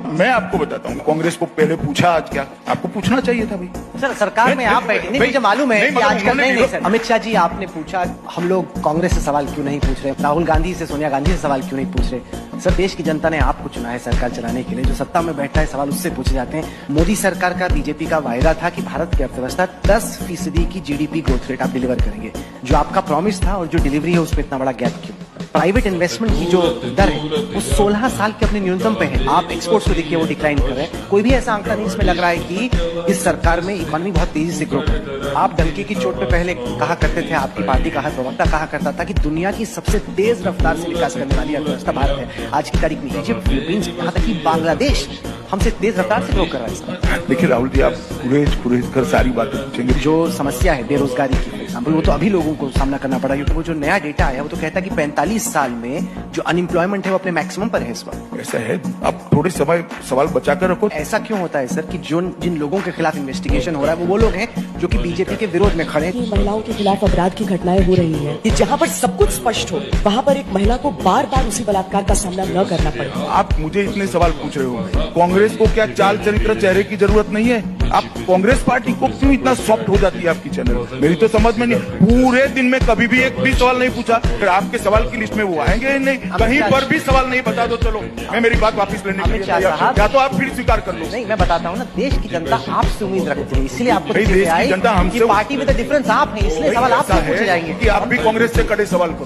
मैं आपको बताता हूँ, कांग्रेस को पहले पूछा आज क्या, आपको पूछना चाहिए था भाई। सर सरकार में आप बैठे नहीं, मुझे मालूम है कि आजकल नहीं सर। अमित शाह जी आपने पूछा हम लोग कांग्रेस से सवाल क्यों नहीं पूछ रहे, राहुल गांधी से सोनिया गांधी से सवाल क्यों नहीं पूछ रहे। सर देश की जनता ने आपको चुना है सरकार चलाने के लिए, जो सत्ता में बैठा है सवाल उससे पूछे जाते हैं। मोदी सरकार का बीजेपी का वायदा था कि भारत की अर्थव्यवस्था 10% की जीडीपी ग्रोथ रेट आप डिलीवर करेंगे, जो आपका प्रॉमिस था और जो डिलीवरी है उसमें इतना बड़ा गैप क्यों। प्राइवेट इन्वेस्टमेंट की जो दर है वो 16 साल के अपने न्यूनतम पे है। आप एक्सपोर्ट्स को देखिए वो डिक्लाइन कर रहे हैं। कोई भी ऐसा आंकड़ा नहीं इसमें लग रहा है कि इस सरकार में इकोनॉमी बहुत तेजी से ग्रो कर। आप डंके की चोट पे पहले कहा करते थे, आपकी पार्टी का हर प्रवक्ता कहा करता था कि दुनिया की सबसे तेज रफ्तार से विकास करने वाली अर्थव्यवस्था भारत है। आज की तारीख में इजिप्ट, फिलीपींस, यहाँ तक कि बांग्लादेश हमसे तेज रफ्तार से ग्रो कर रहा है। देखिए राहुल जी, आप कुरेज कर सारी बातें पूछेंगे। जो समस्या है बेरोजगारी की वो तो अभी लोगों को सामना करना पड़ा, क्योंकि वो जो नया डेटा आया वो तो कहता है कि 45 साल में जो अनएम्प्लॉयमेंट है वो अपने मैक्सिमम पर है इस वक्त। ऐसा है, आप थोड़े सवाल बचा कर रखो। ऐसा क्यों होता है सर कि जिन लोगों के खिलाफ इन्वेस्टिगेशन हो रहा है वो लोग हैं जो कि बीजेपी के विरोध में खड़े हैं। महिलाओं के खिलाफ अपराध की घटनाएं हो रही हैं, कि जहां पर सब कुछ स्पष्ट हो वहां पर एक महिला को बार बार उसी बलात्कार का सामना न करना पड़े। आप मुझे इतने सवाल पूछ रहे हो, कांग्रेस को क्या चाल चरित्र चेहरे की जरूरत नहीं है? आप कांग्रेस पार्टी को क्यों इतना सॉफ्ट हो जाती है आपकी चैनल? मेरी तो समझ में नहीं। पूरे दिन में कभी भी एक भी सवाल नहीं पूछा, फिर आपके सवाल की लिस्ट में वो आएंगे नहीं, कहीं पर भी सवाल नहीं। बता दो, चलो मैं मेरी बात वापस लेने के लिए या तो आप फिर स्वीकार कर लो। नहीं, मैं बताता हूँ ना, देश की जनता आपसे उम्मीद रखती है, इसलिए आपको देश की जनता हमसे, पार्टी में तो डिफरेंस आप है, इसलिए सवाल आपसे पूछे जाएंगे कि आप भी कांग्रेस से कड़े सवाल करो।